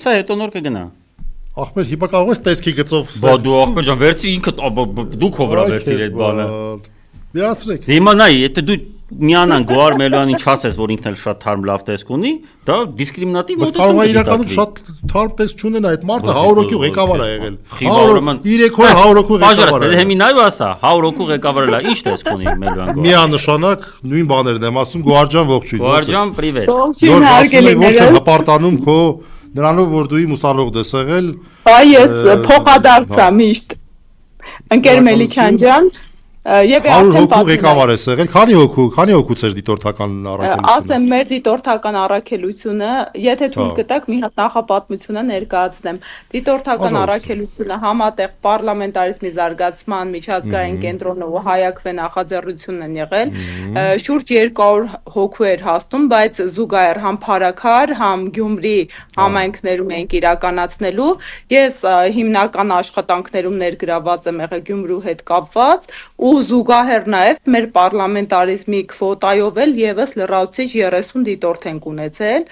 Սա հետո նոր կգնա։ Ախպեր հիմա կարող ես տեսքի գծով Բա դու ախպեր ջան, վերցի ինքդ դուք ով հրա վերցիր այդ բանը։ Միացրեք։ Հիմա նայ, եթե դու միանան Գոհար Մելոյանին չասես, որ ինքն էլ շատ թարմ լավ տեսք ունի, դա դիսկրիմինատիվ Բայց կարող է իրականում շատ թարմ տեսք չունենա, այդ մարդը 100 հոգու ղեկավար է եղել։ 3 օր 100 հոգու ղեկավար է։ Դե հիմա նայ ու ասա, 100 հոգու ղեկավարը լա, ինչ տեսք ունի Մելոյան Գոհար։ Միանշանակ նույն բաներն եմ ասում, Գոհար ջան ողջույն։ Գոհար ջան, պրիվետ։ Ողջույն հարգելի ոնց է հպարտանում քո նրանով որ դու իմ ուսանող ես եղել։ Այ ես փոխադարձա միշտ։ Ընկեր Մելիքյան ջան, եւ արդեն ղեկավար ես եղել, քանի հոգուց էր դիտորդական առաքելությունը։ Ասեմ, մեր դիտորդական առաքելությունը, եթե թույլ կտաք, մի հատ նախապատմությունը ներկայացնեմ։ Դիտորդական առաքելությունը համատեղ պարլամենտարիզմի զարգացման միջազգային կենտրոնը ու Հայաքվե նախաձեռնությունն են եղել։ Շուրջ 200 հոգու էր հասնում, բայց զուգահեռ համ Փարաքար, համ Գյումրի համայնքներում ենք իրականացնելու։ Ես հիմնական աշխատանքներում ներգրաված եմ եղել Գյումրու հետ կապված ու զուգահեռ նաև մեր պարլամենտարիզմի քվոտայով էլ եւս լրացուցիչ 30 դիտորդ ենք ունեցել։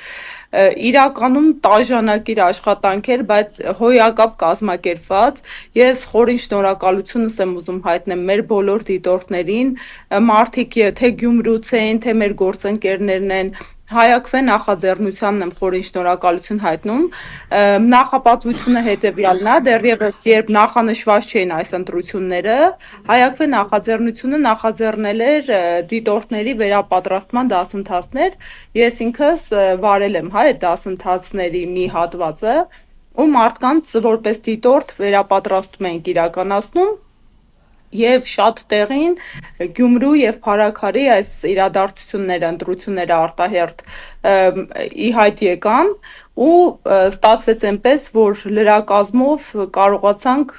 Իրականում տաժանակիր աշխատանք էր, բայց հոյակապ կազմակերպված։ Ես խորին շնորհակալությունս եմ ուզում հայտնել մեր բոլոր դիտորդներին, մարդիկ թե Գյումրուց են, թե մեր գործընկերներն են, Հայաքվե նախաձեռնությանն եմ խորին շնորհակալություն հայտնում։ Նախապատվությունը հետևյալն է, դեռևս երբ նախանշված չէին այս ընտրությունները, Հայաքվե նախաձեռնությունը նախաձեռնել էր դիտորդների վերապատրաստման դասընթացներ։ Ես ինքս վարել եմ այդ դասընթացների մի հատվածը, ու մարդկանց որպես դիտորդ վերապատրաստում ենք իրականացնում։ Եվ շատ տեղին Գյումրու եւ Փարաքարի այս իրադարձությունները, ընտրությունները արտահերթ ի հայտ եկան ու ստացվեց այնպես, որ լրակազմով կարողացանք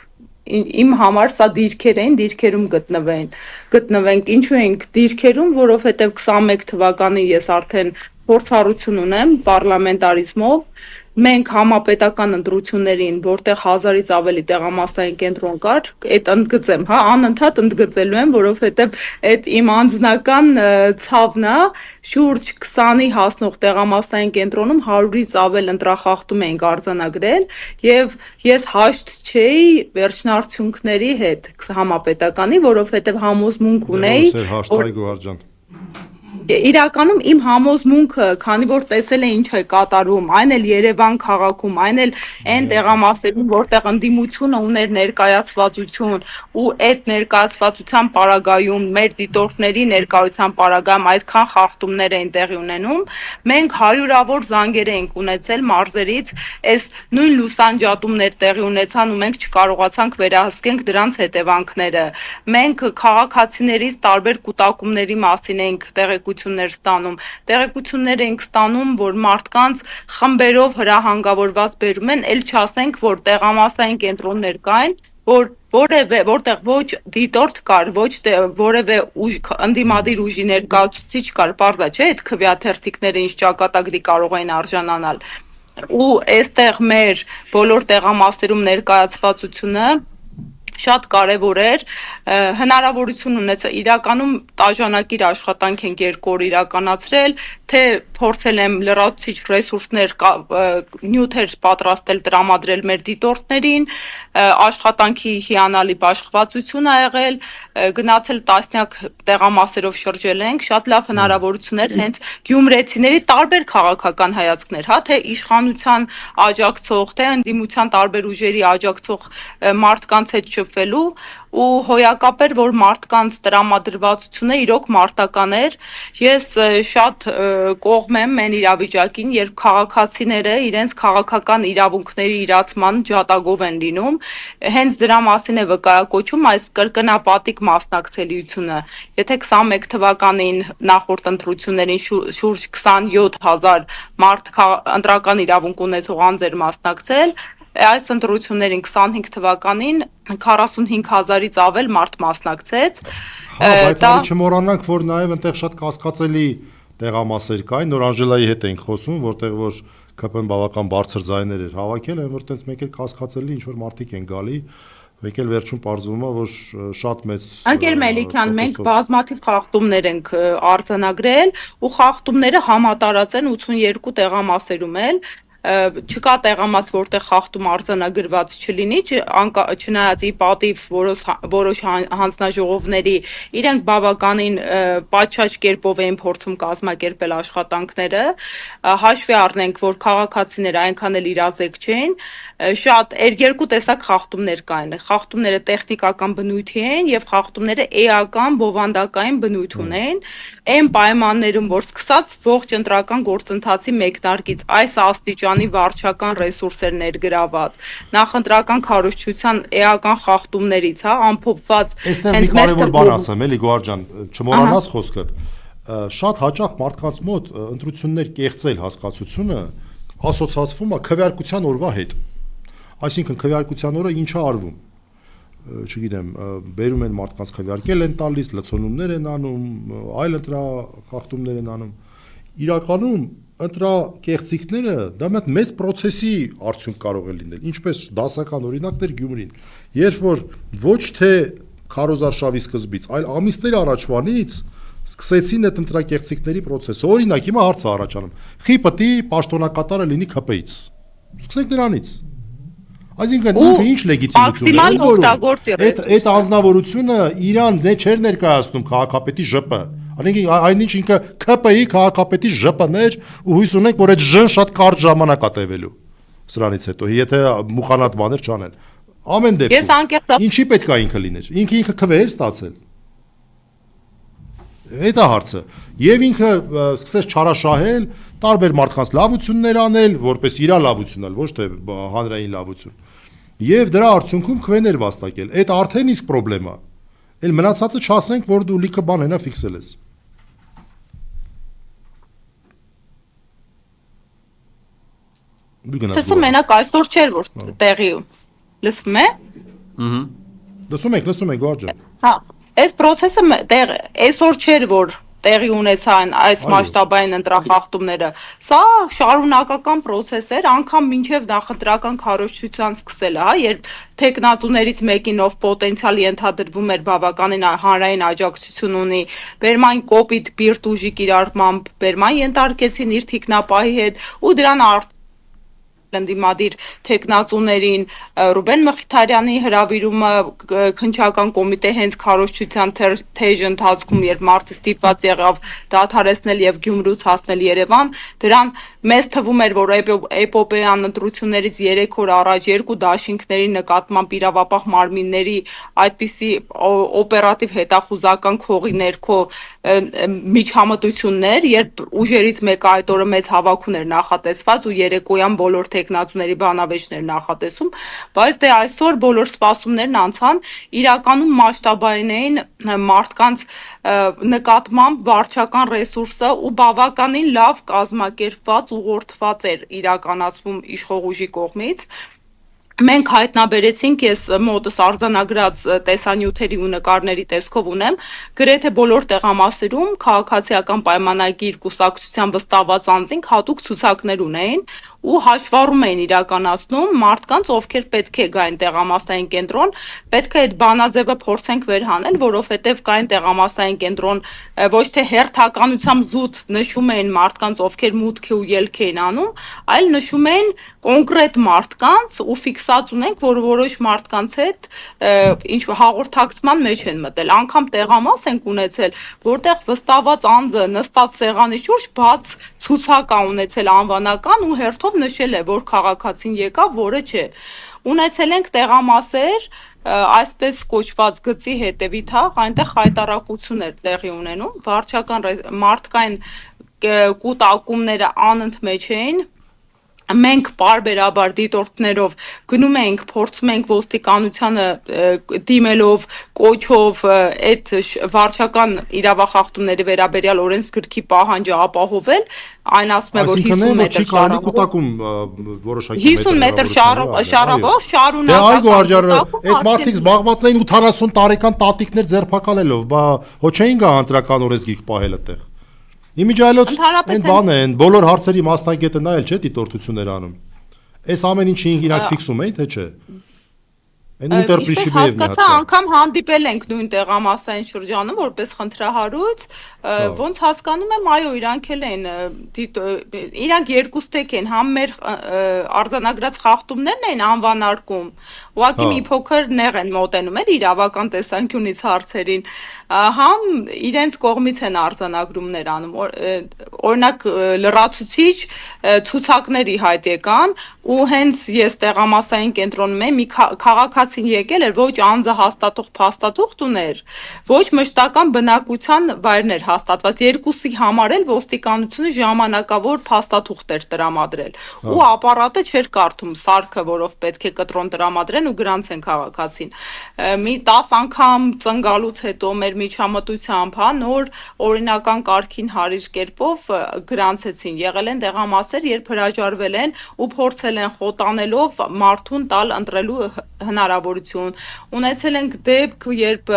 իմ համար սա դիրքեր էին, դիրքերում գտնվենք, ինչու ենք դիրքերում, որովհետեւ 21 թվականին ես արդեն փորձառություն ունեմ պարլամենտարիզմով։ Մենք համապետական ընտրություններին, որտեղ 1000-ից ավելի տեղամասային կենտրոն կար, այդ ընդգծեմ, անընդհատ ընդգծելու եմ, որովհետև այդ իմ անձնական ցավն է, շուրջ 20-ի հասնող տեղամասային կենտրոնում 100-ից ավել ընտրախախտում էինք արձանագրել, եւ ես հաշտ չէի վերջնարդյունքների հետ համապետականի, որովհետև համոզմունք ունեի, իրականում իմ համոզմունքը, քանի որ տեսել է ինչ է կատարում, այն էլ Երևան քաղաքում, այն էլ այն տեղամասերում, որտեղ ընդդիմությունը ուներ ներկայացվածություն ու այդ ներկայացվածության պարագայում մեր դիտորդների ներկայության պարագայում այդքան խախտումներ էին տեղի ունենում, մենք հարյուրավոր զանգեր ենք ունեցել մարզերից, այս նույն լուսանջատումներ տեղի ունեցան ու մենք չկարողացանք վերահսկենք դրանց հետևանքները։ Մենք քաղաքացիներից տարբեր կուտակումների մասին ենք տեղեկություններ ենք ստանում, որ մարդկանց խմբերով հրահանգավորված բերում են, ել չասենք, որ տեղամասային կենտրոններ կային, որտեղ ոչ դիտորդ կար, ոչ որևէ ընդդիմադիր ուժի ներկայացուցիչ կար, պարզա չէ, այդ քվեաթերթիկները ինչ ճակատագրի կարող էին արժանանալ։ Ու այստեղ մեր բոլոր տեղամասերում ներկայացվածությունը շատ կարևոր էր, հնարավորություն ունեցա իրականում տաժանակիր աշխատանք ենք 2 օր իրականացրել, թե փորձել եմ լրացուցիչ ռեսուրսներ, նյութեր պատրաստել, տրամադրել մեր դիտորդներին, աշխատանքի հիանալի բաշխվածություն ա եղել, գնացել տասնյակ տեղամասերով շրջել ենք, շատ լավ հնարավորություն էր հենց գյումրեցիների տարբեր քաղաքական հայացքներ, թե իշխանության աջակցող, թե ընդդիմության տարբեր ուժերի աջակցող մարդկանց հետ շփվելու ու հոյակապ էր, որ մարդկանց տրամադրվածությունը իրոք մարտական էր։ Ես շատ կողմ եմ այն իրավիճակին, երբ քաղաքացիները իրենց քաղաքական իրավունքների իրացման ջատագով են լինում, հենց դրա մասին է վկայակոչում այս կրկնապատիկ մասնակցելիությունը։ Եթե 21 թվականին նախորդ ընտրություններին շուրջ 27000 մարդ ընտրական իրավունք ունեցող անձ էր մասնակցել, այս ընտրություններին 25 թվականին 45000-ից ավել մարդ մասնակցեց։ Բայց արի չմոռանանք, որ նաև այնտեղ շատ կասկածելի տեղամասեր կային, նոր Անժելայի հետ էինք խոսում, որտեղ որ ԿՊ-ն բավական բարձր ձայներ էր հավաքել, այն որ տենց մեկ էլ կասկածելի ինչ որ մարդիկ են գալի, մեկ էլ վերջում պարզվում է, որ շատ մեծ Անկեր Մելիքյան, մենք բազմաթիվ խախտումներ ենք արձանագրել ու խախտումները համատարած են 82 տեղամասերում էլ չկա տեղամաս, որտեղ խախտում արձանագրված չլինի, չնայած ի պատիվ որոշ հանձնաժողովների իրենք բավականին պատշաճ կերպով էին փորձում կազմակերպել աշխատանքները, հաշվի առնենք, որ քաղաքացիները այնքան էլ իրազեկ չէին, շատ երկու տեսակ խախտումներ կային, խախտումները տեխնիկական բնույթի էին և խախտումները էական, բովանդակային բնույթ ունեին, այն պայմաններում, որ սկսած ողջ ընտրական գործընթացի մեկնարկից այս աստիճանի վարչական ռեսուրսեր ներգրաված, նախընտրական քարոզչության էական խախտումներից, ամփոփված Այստեղ մի կարևոր բան ասեմ, էլի Գոհար ջան, չմոռանաս խոսքդ, շատ հաճախ մարդկանց մոտ ընտրություններ կեղծել հասկացությունը ասոցացվում է քվեարկության օրվա հետ, այսինքն քվեարկության օրը ինչ է արվում, չգիտեմ, բերում են մարդկանց քվեարկել են տալիս, լցոնումներ են անում, այլ ընտրախախտումներ են անում, իրականում ընտրակեղծիքները դա մեծ պրոցեսի արդյունք կարող է լինել, ինչպես դասական օրինակներ Գյումրին, երբ որ ոչ թե քարոզարշավի սկզբից, այլ ամիսներ առաջվանից սկսեցին այդ ընտրակեղծիքների պրոցեսը, օրինակ հիմա հարց է առաջանում, խի պետք է պաշտոնակատարը լինի ԿՊ-ից, սկսենք նրանից, այսինքն ինքը ինչ լեգիտիմություն ունի, այդ անձնավորությունը իրան չէր ներկայացնում քաղաքապետի ԺՊ, այնինչ ինքը ԿՊ-ի քաղաքապետի ԺՊ-ն էր ու հույս ունենք, որ այդ ԺՊ-ն շատ կարճ ժամանակ է տևելու սրանից հետո, եթե մուխանատ բաներ չանեն, ամեն դեպքում, ինչի պետք է ինքը լիներ, ինքը քվե էր ստացել, այդ է հարցը, և ինքը սկսեց չարաշահել, տարբեր մարդկանց լավություններ անել, որպես իրա լավություն ալ, ոչ թե հանրային լավություն, և դրա արդյունքում քվեներ վաստակել, այդ արդեն իսկ պրոբլեմ է, էլ մնացածը չասենք, որ դու լիքը բան հենա ֆիքսել ես։ Տեսը մենակ այսօր չէր, որ տեղի լսվում է։ Լսում ենք, Գոհար ջան։ Հա, այս պրոցեսը այսօր չէր, որ տեղի ունեցան այս մասշտաբային ընտրախախտումները, սա շարունակական պրոցես էր, անգամ մինչև նախընտրական քարոզչության սկսելը, երբ թեկնածուներից մեկին ով պոտենցիալ ենթադրվում էր բավականին հանրային աջակցություն ունի, Բերման կոպիտ բիրտ ուժի կիրառմամբ Բերման ենթարկեցին իր թիկնապահի հետ ու դրան ընդդիմադիր թեկնածուներին Ռուբեն Մխիթարյանի հրավիրումը քննչական կոմիտե հենց քարոզչության թեժ ընթացքում, երբ մարդը ստիպված եղավ դադարեցնել եւ Գյումրուց հասնել Երևան, դրան մեզ թվում էր, որ էպոպեյան ընտրություններից 3 օր առաջ երկու դաշինքների նկատմամբ իրավապահ մարմինների այդպիսի օպերատիվ հետախուզական քողի ներքո միջամտություններ, երբ ուժերից մեկը այդ օրը մեծ հավաքում էր նախատեսված ու երեկոյան բոլոր թեկնածուների բանավեճներ նախատեսում, բայց դե այսօր բոլոր սպասումներն անցան, իրականում մասշտաբային էին մարդկանց նկատմամբ վարչական ռեսուրսը ու բավականին լավ կազմակերպված ուղղորդված էր իրականացվում իշխող ուժի կողմից։ Մենք հայտնաբերեցինք, ես մոտս արձանագրած տեսանյութերի ու նկարների տեսքով ունեմ, գրեթե բոլոր տեղամասերում քաղաքացիական պայմանագիր կուսակցության վստահված անձինք հատուկ ցուցակներ ունեին ու հաշվառում էին իրականացնում մարդկանց, ովքեր պետք է գային տեղամասային կենտրոն, պետք է այդ բանաձևը փորձենք վերհանել, որովհետև կային տեղամասային կենտրոն ոչ թե հերթականությամբ զուտ նշում էին մարդկանց, ովքեր մուտք ու ելք էին անում, այլ նշում էին կոնկրետ մարդկանց ու ֆիքսած ունենք, որ որոշ մարդկանց հետ ինչ հաղորդակցման մեջ են մտել, անգամ տեղամաս ենք ունեցել, որտեղ վստահված անձը նստած սեղանի շուրջ բաց ցուցակ է ունեցել անվանական ու հերթով նշել է, որ քաղաքացին եկավ, որը չէ։ Ունեցել ենք տեղամասեր, այսպես կոչված գծի հետևի թաղ, այնտեղ խայտառակություն էր տեղի ունենում, վարչական մարդկային կուտակումները անընդմեջ էին, մենք պարբերաբար դիտորդներով գնում ենք, փորձում ենք ոստիկանությանը դիմելով, կոչով այդ վարչական իրավախախտումների վերաբերյալ օրենսգրքի պահանջը ապահովել, այն ասում է, որ 50 մետր շարավով շարունակական այդ մարդիկ զբաղված էին 80 տարեկան տատիկներ ձերբակալելով, բա հո չէին գա ընտրական օրենսգիրք պահել այդտեղ։ Իմիջայլոց այն բան են, բոլոր հարցերի մասնագետը նա էլ չէ դիտորդություններ անում։ Այս ամեն ինչը իրանք ֆիքսում էին, թե չէ։ Ինչպես հասկացա, անգամ հանդիպել ենք նույն տեղամասային շրջանում, որպես խնդրահարույց, ոնց հասկանում եմ, այո, իրանք էլ են, իրանք երկուստեք են, համ մեր արձանագրած խախտումներն են անվանարկում, ուղղակի մի փոքր նեղ են մոտենում էլ իրավական տեսանկյունից հարցերին, համ իրենց կողմից են արձանագրումներ անում, օրինակ լրացուցիչ ցուցակների հայտ եկան, ու հենց ես տեղամասային կենտրոնում եմ, մի քաղաքացին եկել էր, ոչ անձը հաստատող փաստաթուղթ ուներ, ոչ մշտական բնակության վայրներ հաստատված, երկուսի համար էլ ոստիկանությունը ժամանակավոր փաստաթուղթ էր տրամադրել, ու ապարատը չէր կարդում սարքը, որով պետք է կտրոն տրամադրեն ու գրանցեն քաղաքացին, մի 10 անգամ ծնգալուց հետո մեր միջամտությամբ, նոր օրինական կարգին հարիր կերպով գրանցեցին, եղել են տեղամասեր, երբ հրաժարվել են ու փորձել են խոտանելով մարդուն տալ ընտրելու հնարավորություն, ունեցել ենք դեպք, երբ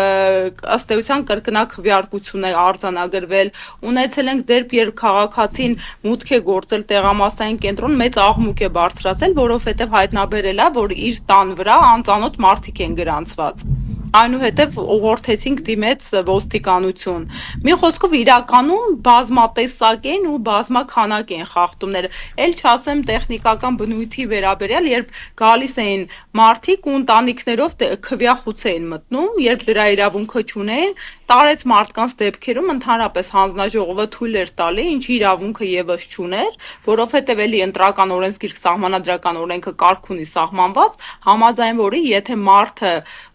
ըստ էության կրկնակ քվեարկություն է արձանագրվել, ունեցել ենք դեպք, երբ քաղաքացին մուտք է գործել տեղամասային կենտրոն, մեծ աղմուկ է բարձրացել, որովհետև հայտնաբերել է, որ իր տան վրա անծանոթ մարդիկ են գրանցված, այնուհետև ուղղորդեցինք դիմեց ոստիկանություն, մի խոսքով իրականում բազմատեսակ են ու բազմաքանակ են խախտումները, էլ չասեմ տեխնիկական բնույթի վերաբերյալ, երբ գալիս էին մարդիկ ու ընտանիքներով քվեախոց էին մտնում, երբ դրա իրավունքը չունեին, տարեց մարդկանց դեպքերում ընդհանրապես հանձնաժողովը թույլ էր տալի, ինչ իրավունքը եւս չուներ, որովհետև էլի ընտրական օրենսգիրք սահմանադրական օրենքը կարգ ունի սահմանված, համաձայն որի եթե մարդը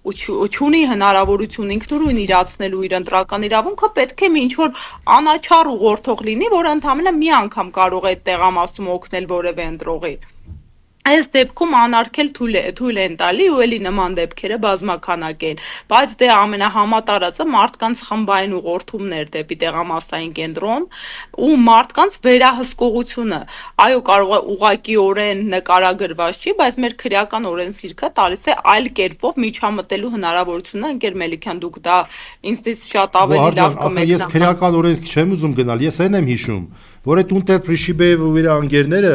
չունի հնարավորություն ինքնուրույն իրացնելու իր ընտրական իրավունքը, պետք է ինչ որ անաչառ ուղղորդող լինի, որը ընդհանրապես մի անգամ կարող է այդ տեղամասում օգնել որևէ ընտրողի։ Այս դեպքում անարգել թույլ են տալի ու էլի նման դեպքերը բազմաքանակ են, բայց դե ամենահամատարածը մարդկանց խմբային ուղղորդումներ դեպի տեղամասային կենտրոն ու մարդկանց վերահսկողությունը, այո, կարող է ուղղակիորեն նկարագրված չի, բայց մեր քրեական օրենսգիրքը տալիս է այլ կերպով միջամտելու հնարավորությունը, ընկեր Մելիքյան, դուք դա ինձնից շատ ավելի լավ կմեկնաբանեք։ Ես քրեական օրենսգիր չեմ ուզում գնալ, ես այն եմ հիշում, որ այդ Ունտեր Պրիշիբեև ու իր անգերները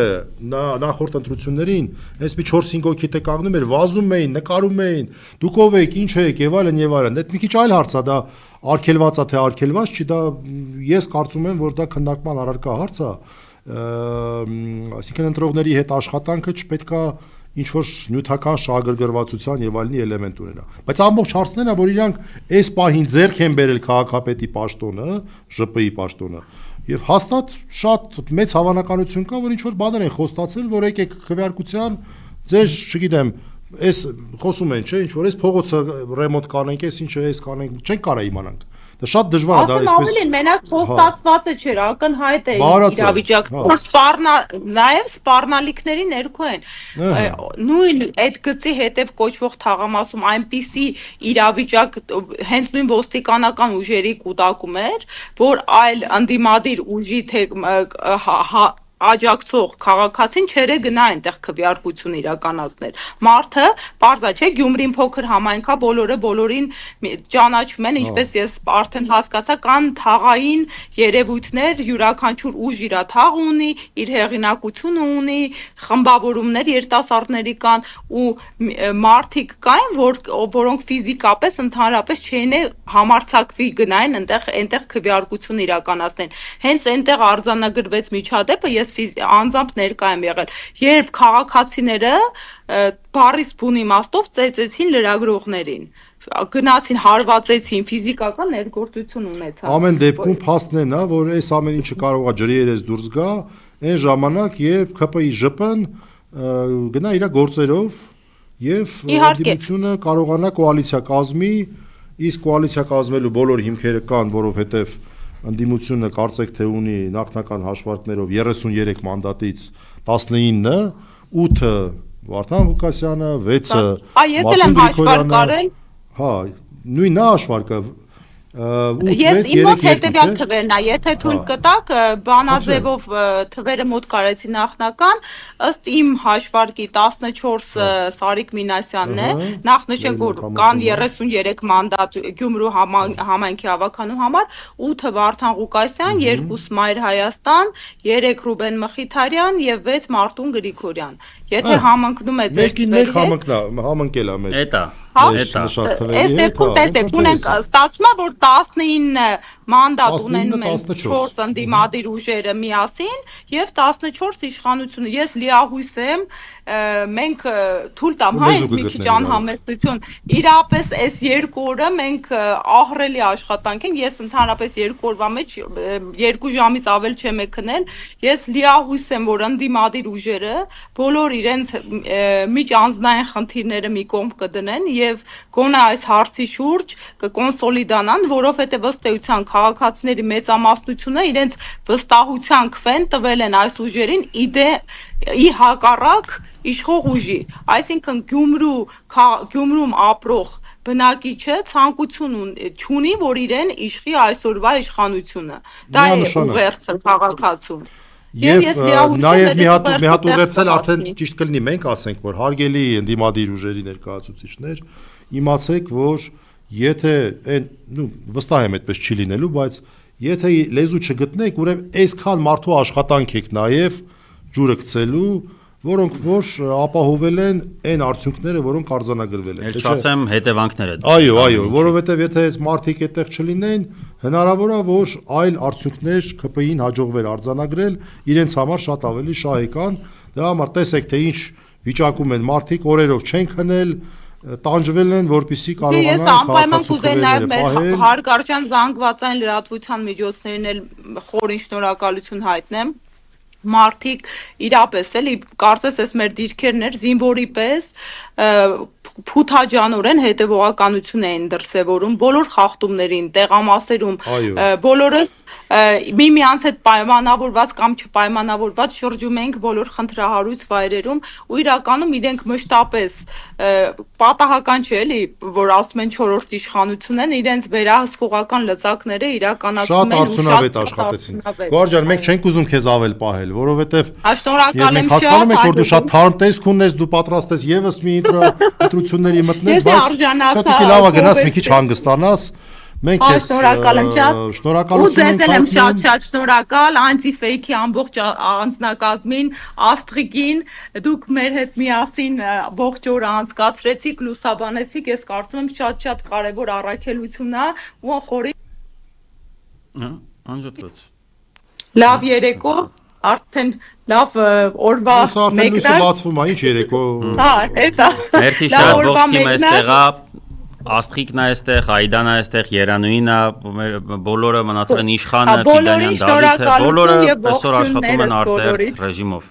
նախորդ ընտրություններին այս մի 4-5 հոգի թե կանգնում էր, վազում էին, նկարում էին, դուք ով եք, ինչ եք եւ այլն եւ այլն։ Դա մի քիչ այլ հարց է, դա արգելված է թե արգելված չի, դա ես կարծում եմ, որ դա քննարկման առարկա հարց է, այսինքն ընտրողների հետ աշխատանքը չպետքա ինչ որ նյութական շահագրգռվածության եւ այլնի էլեմենտ ունենա։ Բայց ամբողջ հարցն է, որ իրանք այս պահին ձեռք են բերել քաղաքապետի պաշտոնը, ԺՊ-ի պաշտոնը, եւ հաստատ շատ մեծ հավանականություն կա, որ ինչ որ բաներ են խոստացել, որ եկեք քվեարկության ձեր, չգիտեմ, այս խոսում են, չէ, ինչ որ այս փողոցը ռեմոնտ կանենք, այս ինչը այս կանենք, չենք կարա իմանանք։ Դա շատ դժվար է, դա այսպես։ Ասեմ ավելին, մենակ խոստացվածը չէր, ակնհայտ է իրավիճակը, որ նաև սպառնալիքների ներքո են։ Նույն այդ գծի հետև կոչվող թաղամասում այնպիսի իրավիճակ հենց նույն ոստիկանական ուժերի կուտակում էր, որ այլ ընդդիմադիր ուժի թե աջակցող քաղաքացին չերը գնա այնտեղ քվեարկություն իրականացնել։ Մարդը, պարզա չէ, Գյումրին փոքր համայնք է, բոլորը բոլորին ճանաչում են, ինչպես ես արդեն հասկացա, կան թաղային երևույթներ, յուրաքանչյուր ուժ իր թաղ ունի, իր հեղինակությունը ունի, խմբավորումներ երիտասարդների կան ու մարդիկ կային, որոնք ֆիզիկապես ընդհանրապես չէին համարձակվի գնային այնտեղ քվեարկություն իրականացնեն։ Հենց այնտեղ արձանագրվեց միջադեպը, ես անձամբ ներկա եմ եղել, երբ քաղաքացիները բառից բուն իմաստով ծեծեցին լրագրողներին, գնացին հարվածեցին, ֆիզիկական ներգործություն ունեցան։ Ամեն դեպքում փաստն է, որ այս ամեն ինչը կարող է ջրի երես դուրս գա, այն ժամանակ, երբ ԿՊ-ի ԺՊ-ն գնա իր գործերով եւ դիմությունը կարողանա կոալիցիա կազմի, իսկ կոալիցիա կազմելու բոլոր հիմքերը կան, որովհետեւ ընդդիմությունը կարծեք թե ունի նախնական հաշվարկներով 33 մանդատից 19-ը, 8-ը Վարդան Ղուկասյանը, 6-ը ես էլ եմ հաշվարկ արել։ Հա, նույն նա հաշվարկը Ես իմ մոտ հետևյալ թվերն է, եթե թույլ կտակ, բանաձևով թվերը մոտ կարեցի նախնական, ըստ իմ հաշվարկի 14 Սարիկ Մինասյանն է, նախնշենք, որ կան 33 մանդատ Գյումրու համայնքի հավաքանու համար, 8 Վարդան Ղուկասյան, 2 Մայր Հայաստան, 3 Ռուբեն Մխիթարյան եւ 6 Մարտուն Գրիգորյան։ Եթե համընկնում է ձեր Մեկին մեկ համընկել է մեր։ Էտա։ Այս դեպքում տեսեք, ունենք ստացվում է, որ 19 մանդատ ունենում են 4 ընդդիմադիր ուժերը միասին եւ 14 իշխանությունը։ Ես լիահույս եմ, մենք թույլ տամ, հա, ինձ մի քիչ անհամեստություն։ Իրապես այս 2 օրը մենք ահռելի աշխատանք են, ես ընդհանրապես 2 օրվա մեջ 2 ժամից ավել չեմ քնել։ Ես լիահույս եմ, որ ընդդիմադիր ուժերը բոլոր իրենց միջանձնային խնդիրները մի կողմ կդնեն եւ գոնե այս հարցի շուրջ կկոնսոլիդանան, որովհետեւ ըստ էության քաղաքացիների մեծամասնությունը իրենց վստահության քվեն տվել են այս ուժերին ի հակառակ իշխող ուժի, այսինքն Գյումրում ապրող բնակիչը ցանկություն չունի, որ իրեն իշխի այսօրվա իշխանությունը։ Դա է ուղերձը քաղաքացուն։ Եվ նաև մի հատ ուղերձել արդեն ճիշտ կլինի, մենք ասենք, որ հարգելի ընդդիմադիր ուժերի ներկայացուցիչներ, իմացեք, որ եթե վստահ եմ այդպես չի լինելու, բայց եթե լեզու չգտնեք, ուրեմն այսքան մարդու աշխատանք եք նաև ջուրը գցելու, որոնք որ ապահովել են այն արդյունքները, որոնք արձանագրվել են։ Էլ չասեմ հետևանքները։ Այո, որովհետև եթե այս մարդիկ այդտեղ չլինեն, հնարավոր է, որ այլ արդյունքներ ԿՊ-ին հաջողվեր արձանագրել, իրենց համար շատ ավելի շահեկան։ Դրա համար տեսեք, թե ինչ վիճակում են մարդիկ, օրերով չեն քնել, տանջվել են, որպեսզի կարողանան անպայման կուզեն նաև մեր հարգարժան զանգվածային լրատվության միջոցներին էլ խորին շնորհակալություն հայտնեմ։ Մարդիկ իրապես էլի կարծես այս մեր դիրքերն էր զինվորի պես փութաջանորեն հետևողականություն էին դրսևորում բոլոր խախտումներին, տեղամասերում, բոլորս միմյանց հետ պայմանավորված կամ չպայմանավորված շրջում ենք բոլոր խնդրահարույց վայրերում ու իրականում իրենք մշտապես պատահական չէ էլի, որ ասում են 4-րդ իշխանություն են, իրենց վերահսկողական լծակները իրականացնում են ու շատ աշխատեցին։ Գոհար, մենք չենք ուզում քեզ ավել պահել, որովհետև շնորհակալ եմ հասկանում եք, որ դու շատ թարմ տեսք ունես, դու պատրաստ ես եւս մի ընտրությունների մտնել, բայց ցածիկի լավա գնաս մի քիչ հանգստանաս։ Մենք ես շնորհակալություն ենք եմ շատ շնորհակալ Anti-Fake-ի ամբողջ անձնակազմին, Աստղիկին, դուք մեր հետ միասին ողջ օրը անցկացրեցիք, լուսաբանեցիք, ես կարծում եմ շատ կարևոր առաքելություն է ու խորի Անջատված։ Լավ երեկո, արդեն լավ օրվա մեկնար։ Բացվում է, ինչ երեկո։ Հա, էտա։ Մերսի շատ ողջի մեստեղա, Աստղիկն է այստեղ, Այդան է այստեղ, Երանուին է, բոլորը մնացել են Իշխանը, Ֆիդանյան, Դավիթը, բոլորը այսօր աշխատում են արտեր ռեժիմով։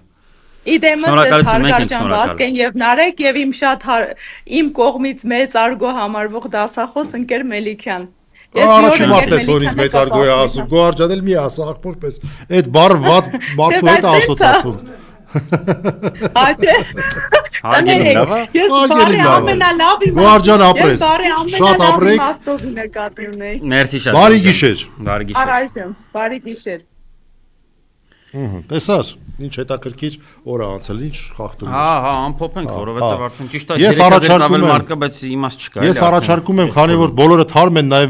Իդեմը ձեզ հարգարժան Վազգեն եւ Նարեկ եւ իմ կողմից մեծ արգո համարվող դասախոս ընկեր Մելիքյան։ Առաջին մարդես որից մեծ արգո է ասում, Գոհար ջան, էլ մի ասա աղբոր պես, այդ բառը վատ մարդու հետ ասոցացում։ Հարգելի լավ է։ Ես բարի ամենալավ իմ։ Գոհար ջան ապրես։ Շատ ապրեք։ Մերսի շատ։ Բարի գիշեր։ Բարի գիշեր։ Առայժմ, բարի գիշեր։ Տեսար, ինչ հետաքրքիր օր է անցել, ինչ խախտում։ Հա, ամփոփ ենք, որովհետև արդեն ճիշտ է, ես առաջարկում եմ, մարդկա, բայց իմաստ չկա։ Ես առաջարկում եմ, քանի որ բոլորը թարմ են նաև